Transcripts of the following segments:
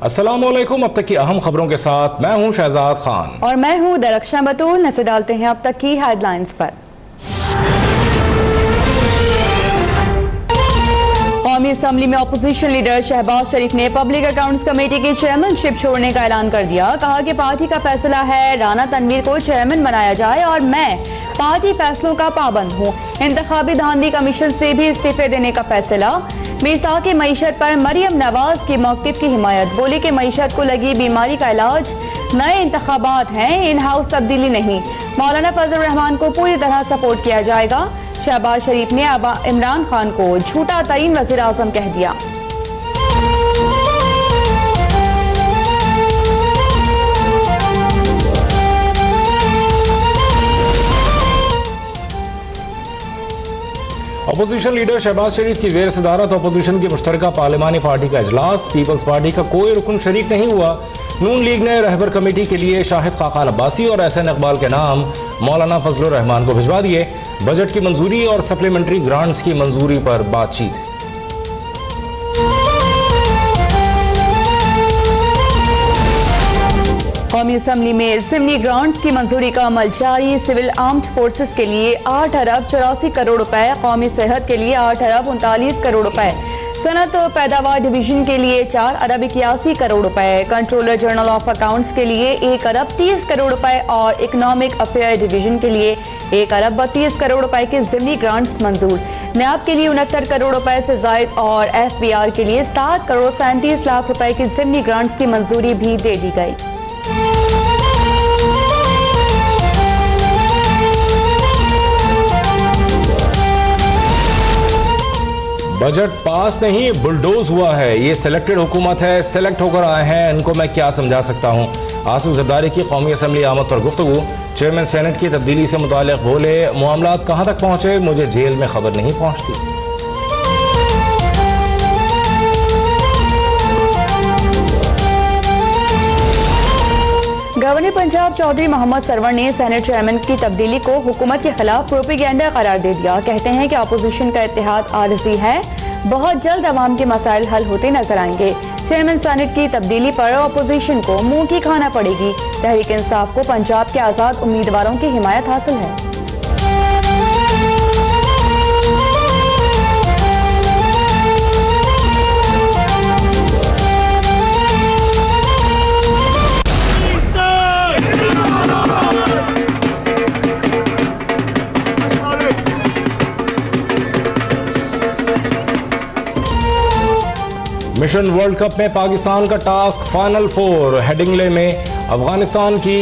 अस्सलामुअलैकुम। अब तक की अहम खबरों के साथ मैं हूं शहजाद खान और मैं हूं दरख्शां बतूल। नजर डालते हैं अब तक की हेडलाइंस पर। कौमी असम्बली में अपोजिशन लीडर शहबाज शरीफ ने पब्लिक अकाउंट्स कमेटी की चेयरमैनशिप छोड़ने का ऐलान कर दिया। कहा कि पार्टी का फैसला है राना तनवीर को चेयरमैन बनाया जाए और मैं पार्टी फैसलों का पाबंद हूँ। इंतखाबी धांधली कमीशन से भी इस्तीफे देने का फैसला। मीसाक की मईशत पर मरियम नवाज की मौक़िफ़ की हिमायत। बोली कि मईशत को लगी बीमारी का इलाज नए इंतखाबात हैं, इन हाउस तब्दीली नहीं। मौलाना फजल रहमान को पूरी तरह सपोर्ट किया जाएगा। शहबाज शरीफ ने इमरान खान को झूठा तरीन वज़ीर आज़म कह दिया। अपोजिशन लीडर शहबाज शरीफ की ज़ेर सदारत अपोजिशन की मुश्तरका पार्लिमानी पार्टी का इजलास। पीपल्स पार्टी का कोई रुकन शरीक नहीं हुआ। नून लीग ने रहबर कमेटी के लिए शाहिद खाकान अब्बासी और एहसन इकबाल के नाम मौलाना फजल रहमान को भिजवा दिए। बजट की मंजूरी और सप्लीमेंट्री ग्रांट्स की मंजूरी पर बातचीत। कौमी असम्बली में ज़िमनी ग्रांट्स की मंजूरी का अमल जारी। सिविल आर्म्ड फोर्सेस के लिए 8 अरब 84 करोड़ रुपए, कौमी सेहत के लिए 8 अरब 39 करोड़ रुपए, सनत पैदावार डिवीजन के लिए 4 अरब 81 करोड़ रुपए, कंट्रोलर जनरल ऑफ अकाउंट्स के लिए 1 अरब 30 करोड़ रुपए और इकोनॉमिक अफेयर डिवीजन के लिए 1 अरब 32 करोड़ रुपए के ज़िमनी ग्रांट्स मंजूर। नैब के लिए 69 करोड़ रुपए से जायद और FBR के लिए 7 करोड़ 37 लाख रुपए की ज़िमनी ग्रांट्स की मंजूरी भी दे दी गई। बजट पास नहीं बुलडोज हुआ है। ये सिलेक्टेड हुकूमत है, सिलेक्ट होकर आए हैं, इनको मैं क्या समझा सकता हूँ। आसिफ जरदारी की कौमी असम्बली आमद पर गुफ्तगू। चेयरमैन सेनेट की तब्दीली से मुताल्लिक बोले, मामलात कहाँ तक पहुँचे मुझे जेल में खबर नहीं पहुँचती। गवर्नर पंजाब चौधरी मोहम्मद सरवर ने सेनेट चेयरमैन की तब्दीली को हुकूमत के खिलाफ प्रोपेगेंडा करार दे दिया। कहते हैं कि अपोजिशन का इत्तेहाद आरज़ी है, बहुत जल्द अवाम के मसाइल हल होते नजर आएंगे। चेयरमैन सेनेट की तब्दीली पर अपोजिशन को मुंह की खाना पड़ेगी। तहरीक इंसाफ को पंजाब के आज़ाद उम्मीदवारों की हिमायत हासिल है। मिशन वर्ल्ड कप में पाकिस्तान का टास्क फाइनल 4। हेडिंगले में अफगानिस्तान की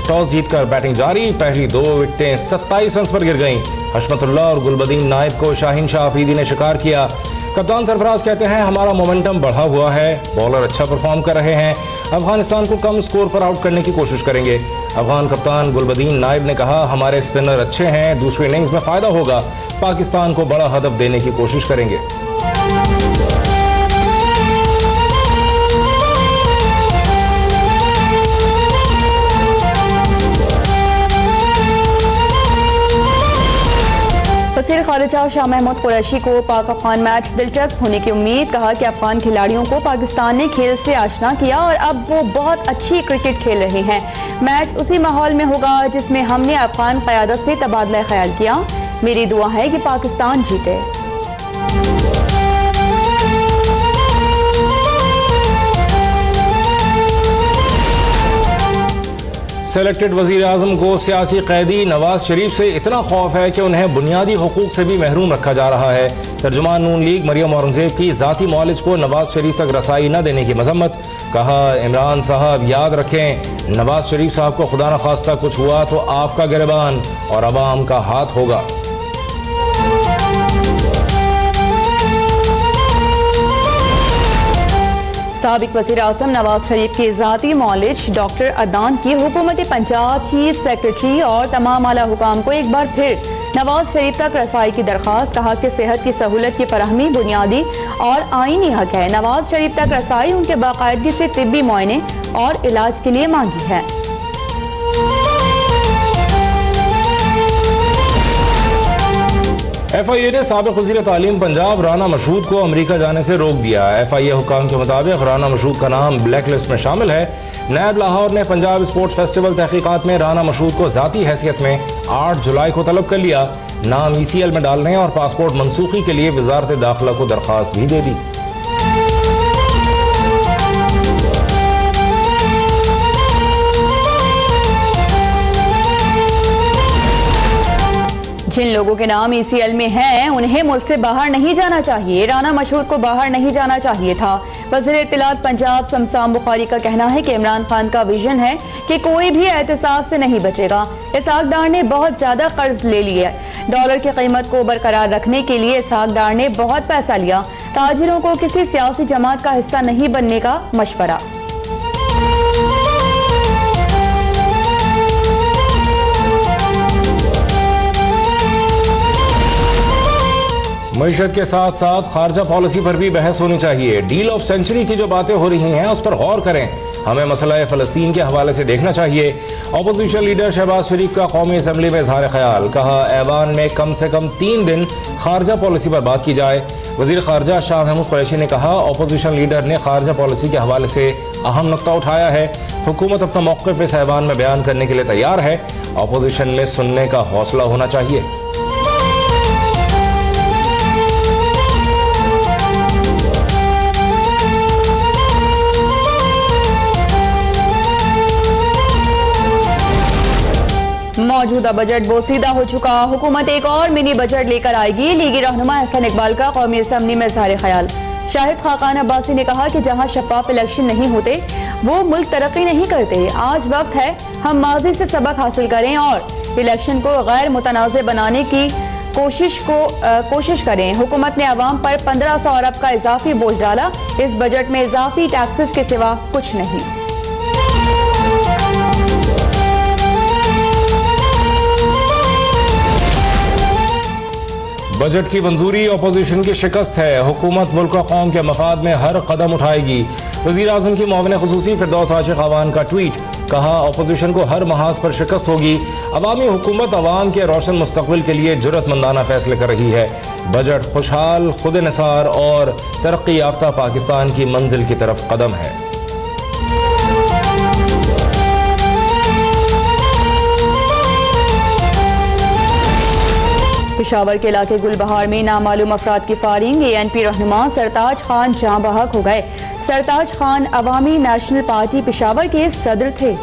टॉस जीतकर बैटिंग जारी। पहली 2 विकेटें 27 रन पर गिर गईं। हशमतुल्लाह और गुलबदीन नाइब को शाहीन शाह अफरीदी ने शिकार किया। कप्तान सरफराज कहते हैं हमारा मोमेंटम बढ़ा हुआ है, बॉलर अच्छा परफॉर्म कर रहे हैं, अफगानिस्तान को कम स्कोर पर आउट करने की कोशिश करेंगे। अफगान कप्तान गुलबदीन नाइब ने कहा हमारे स्पिनर अच्छे हैं, दूसरी इनिंग्स में फायदा होगा, पाकिस्तान को बड़ा हदफ देने की कोशिश करेंगे। वज़ीर ख़ारिजा शाह महमूद कुरैशी को पाक अफगान मैच दिलचस्प होने की उम्मीद। कहा कि अफगान खिलाड़ियों को पाकिस्तान ने खेल से आशना किया और अब वो बहुत अच्छी क्रिकेट खेल रहे हैं। मैच उसी माहौल में होगा जिसमें हमने अफगान क़यादत से तबादला ख्याल किया। मेरी दुआ है कि पाकिस्तान जीते। सेलेक्टेड वजीर आजम को सियासी कैदी नवाज शरीफ से इतना खौफ है कि उन्हें बुनियादी हुकूक से भी महरूम रखा जा रहा है। तर्जुमान नून लीग मरियम औरंगजेब की ज़ाती मौलिज को नवाज शरीफ तक रसाई न देने की मजम्मत। कहा इमरान साहब याद रखें, नवाज शरीफ साहब को खुदा न खास्ता कुछ हुआ तो आपका गिरबान और अवाम का हाथ होगा। साबिक वज़ीर आज़म नवाज शरीफ की ज़ाती मौलिज डॉक्टर अदनान की हुकूमत पंजाब चीफ सेक्रेटरी और तमाम आला हुकाम को एक बार फिर नवाज शरीफ तक रसाई की दरख्वास्त। कहा कि सेहत की सहूलत की फराहमी बुनियादी और आईनी हक है। नवाज शरीफ तक रसाई उनके बाकायदगी से तिब्बी मुआयने और इलाज के लिए मांगी है। FIA ने साबिक वज़ीर तालीम पंजाब राना मशहूद को अमरीका जाने से रोक दिया। FIA हुक्काम के मुताबिक राना मशहूद का नाम ब्लैक लिस्ट में शामिल है। नैब लाहौर ने पंजाब स्पोर्ट्स फेस्टिवल तहकीकात में राना मशहूद को ज़ाती हैसियत में 8 जुलाई को तलब कर लिया। नाम ECL में डालने और पासपोर्ट मनसूखी के लिए वजारत दाखिला को दरख्वास्त भी दे दी। जिन लोगों के नाम ECL में हैं उन्हें मुल्क से बाहर नहीं जाना चाहिए। राना मशहूद को बाहर नहीं जाना चाहिए था। वज़ीर इत्तलात पंजाब शमशान बुखारी का कहना है कि इमरान खान का विजन है कि कोई भी एहतसाब से नहीं बचेगा। इसहाक डार ने बहुत ज्यादा कर्ज ले लिया। डॉलर की कीमत को बरकरार रखने के लिए इसहाक डार ने बहुत पैसा लिया। ताजिरों को किसी सियासी जमात का हिस्सा नहीं बनने का मशवरा। मईशत के साथ साथ खारजा पॉलिसी पर भी बहस होनी चाहिए। डील ऑफ सेंचुरी की जो बातें हो रही हैं उस पर गौर करें। हमें मसला फ़लस्तीन के हवाले से देखना चाहिए। अपोजिशन लीडर शहबाज शरीफ का कौमी असम्बली में इजहार ख्याल। कहा ऐवान में कम से कम 3 दिन खारजा पॉलिसी पर बात की जाए। वज़ीर खारजा शाह महमूद कुरैशी ने कहा अपोजिशन लीडर ने खारजा पॉलिसी के हवाले से अहम नुक्ता उठाया है। हुकूमत अपना मौक़िफ़ इस ऐवान में बयान करने के लिए तैयार है। अपोजिशन में सुनने का हौसला होना चाहिए। मौजूदा बजट बोसीदा हो चुका। हुकूमत एक और मिनी बजट लेकर आएगी। लीगी रहनुमा एहसन इकबाल का कौमी असम्बली में इजहार ख्याल। शाहिद खाकान अब्बासी ने कहा कि जहां शफाफ इलेक्शन नहीं होते वो मुल्क तरक्की नहीं करते। आज वक्त है हम माजी से सबक हासिल करें और इलेक्शन को गैर मुतनाज़ बनाने की कोशिश करें। हुकूमत ने अवाम पर 1500 अरब का इजाफी बोझ डाला। इस बजट में इजाफी टैक्सेस के सिवा कुछ नहीं। बजट की मंजूरी अपोजिशन की शिकस्त है। हुकूमत मुल्क व कौम के मफाद में हर कदम उठाएगी। वज़ीर आज़म की मुआविन खुसूसी फिरदौस आशिक अवान का ट्वीट। कहा अपोजिशन को हर महाज पर शिकस्त होगी। अवामी हुकूमत अवाम के रोशन मुस्तकबिल के लिए जुर्रतमंदाना फैसले कर रही है। बजट खुशहाल, खुद निसार और तरक्की याफ्ता पाकिस्तान की मंजिल की तरफ कदम है। पेशावर के इलाके गुलबहार में नामालूम अफराद की फायरिंग। ANP रहनुमा सरताज खान जाँ बहक हो गए। सरताज खान अवामी नेशनल पार्टी पेशावर के सदर थे।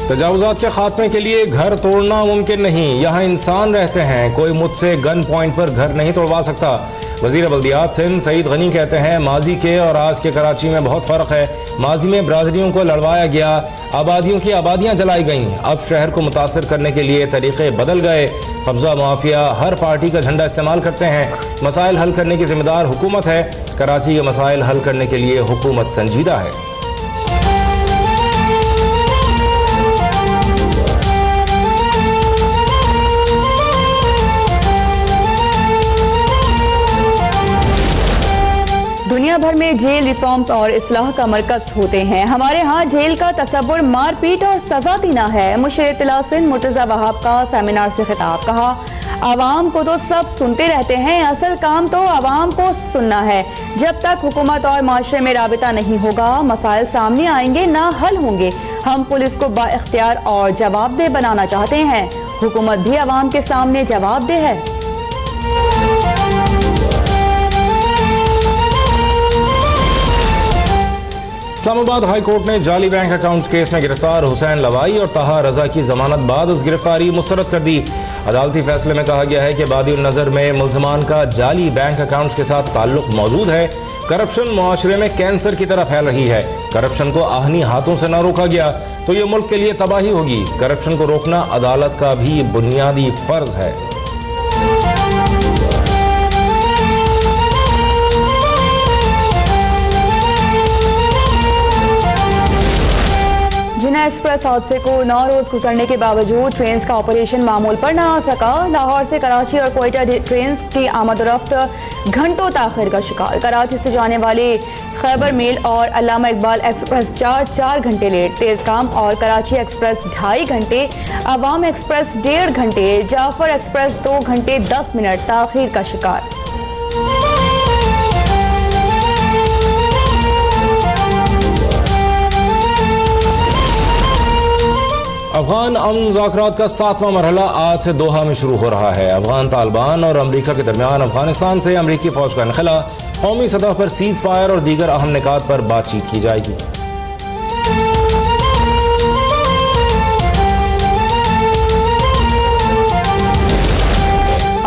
तजावुजात के खात्मे के लिए घर तोड़ना मुमकिन नहीं। यहाँ इंसान रहते हैं। कोई मुझसे गन पॉइंट पर घर नहीं तोड़वा सकता। वज़ीर बल्दियात सिंध सईद गनी कहते हैं माजी के और आज के कराची में बहुत फ़र्क है। माजी में बरादरियों को लड़वाया गया, आबादियों की आबादियाँ जलाई गईं। अब शहर को मुतासर करने के लिए तरीक़े बदल गए। कब्ज़ा माफिया हर पार्टी का झंडा इस्तेमाल करते हैं। मसाइल हल करने की जिम्मेदार हुकूमत है। कराची के मसाइल हल करने के लिए हुकूमत संजीदा है। दुनिया भर में जेल रिफॉर्म्स और इस्लाह का मरकज होते हैं। हमारे यहाँ जेल का तसव्वुर मारपीट और सजा देना है। मुशीर इत्तलात सिंध मुर्तज़ा वहाब का सेमिनार से खिताब। कहा आवाम को तो सब सुनते रहते हैं, असल काम तो आवाम को सुनना है। जब तक हुकूमत और माशरे में राबिता नहीं होगा मसाइल सामने आएंगे, ना हल होंगे। हम पुलिस को बाइख्तियार और जवाबदेह बनाना चाहते हैं। हुकूमत भी आवाम के सामने जवाबदेह है। इस्लामाबाद हाई कोर्ट ने जाली बैंक अकाउंट्स केस में गिरफ्तार हुसैन लवाई और ताहा रजा की जमानत बाद गिरफ्तारी मुस्तरद कर दी। अदालती फैसले में कहा गया है कि बादी नजर में मुल्जमान का जाली बैंक अकाउंट्स के साथ ताल्लुक मौजूद है। करप्शन मुआशरे में कैंसर की तरह फैल रही है। करप्शन को आहनी हाथों से न रोका गया तो ये मुल्क के लिए तबाही होगी। करप्शन को रोकना अदालत का भी बुनियादी फर्ज है। जिना एक्सप्रेस एक्सप्रेस हादसे को 9 रोज गुजरने के बावजूद ट्रेन का ऑपरेशन मामूल पर न आ सका। लाहौर से कराची और कोयटा ट्रेन की आमद-ओ-रफ्त घंटों ताखिर का शिकार। कराची से जाने वाली खैबर मेल और अल्लामा इकबाल एक्सप्रेस 4 घंटे लेट। तेज काम और कराची एक्सप्रेस 2.5 घंटे, अवाम एक्सप्रेस 1.5 घंटे, जाफर एक्सप्रेस 2 घंटे 10 मिनट ताखिर का शिकार। अफगान अमन मुज़ाकरात का 7वां मरहला आज से दोहा में शुरू हो रहा है। अफगान तालिबान और अमरीका के दरमियान अफगानिस्तान से अमरीकी फौज का इनखला, कौमी सतह पर सीज फायर और दीगर अहम निकात पर बातचीत की जाएगी।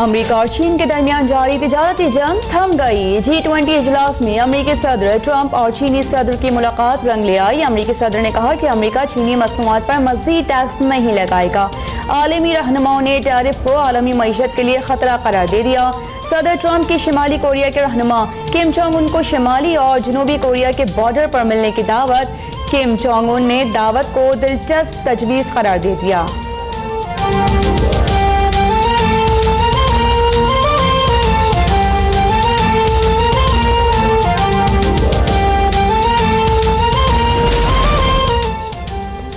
अमरीका और चीन के दरमियान जारी तिजारती जंग थम गई। G20 इजलास में अमरीकी सदर ट्रंप और चीनी सदर की मुलाकात रंग ले आई। अमरीकी सदर ने कहा कि अमरीका चीनी मसनूआत पर मज़ीद टैक्स नहीं लगाएगा। आलमी रहनुमाओं ने टैरिफ को आलमी मईशत के लिए खतरा करार दे दिया। सदर ट्रंप की शिमाली कोरिया के रहनुमा किम जोंग उन को शिमाली और जनूबी कोरिया के बॉर्डर पर मिलने की दावत। किम जोंग उन ने दावत को दिलचस्प तजवीज़ करार दे दिया।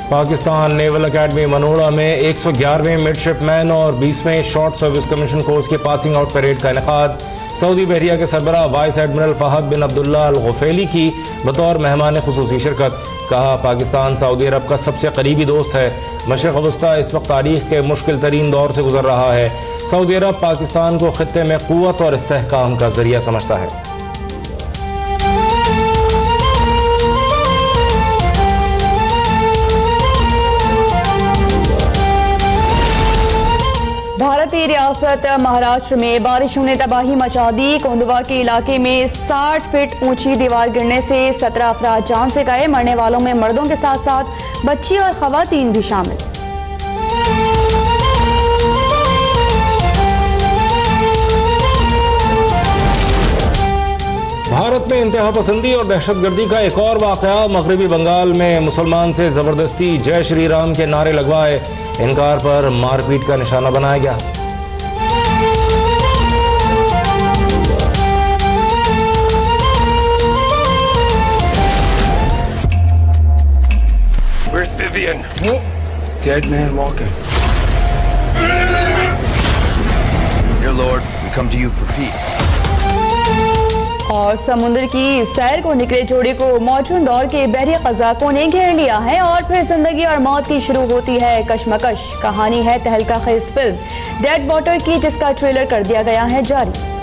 पाकिस्तान नेवल अकेडमी मनोड़ा में 111वें मिडशिपमैन और 20वें शॉर्ट सर्विस कमीशन कोर्स के पासिंग आउट परेड का इनेकाद। सऊदी बहरिया के सरबराह वाइस एडमिरल फहद बिन अब्दुल्ला अल गुफैली की बतौर मेहमान खुसूसी शिरकत। कहा, पाकिस्तान सऊदी अरब का सबसे करीबी दोस्त है। मशरिक़ वस्ता इस वक्त तारीख के मुश्किल तरीन दौर से गुजर रहा है। सऊदी अरब पाकिस्तान को खित्ते में क़ुव्वत और इस्तेहकाम का जरिया समझता है। भारतीय रियासत महाराष्ट्र में बारिशों ने तबाही मचा दी। कोंडवा के इलाके में 60 फीट ऊंची दीवार गिरने से 17 अफराद जान से गए। मरने वालों में मर्दों के साथ साथ बच्ची और खवातीन भी शामिल। भारत में इंतहा पसंदी और दहशतगर्दी का एक और वाक़या। मगरबी बंगाल में मुसलमान से जबरदस्ती जय श्री राम के नारे लगवाए, इनकार पर मारपीट का निशाना बनाया गया। Where's Vivian? Dead man walking. Dear Lord, we come to you for peace. और समुद्र की सैर को निकले जोड़े को मौजूद दौर के बहरी क़ज़ाक़ों ने घेर लिया है और फिर जिंदगी और मौत की शुरू होती है कशमकश। कहानी है तहलका खेज फिल्म डेड वाटर की, जिसका ट्रेलर कर दिया गया है जारी।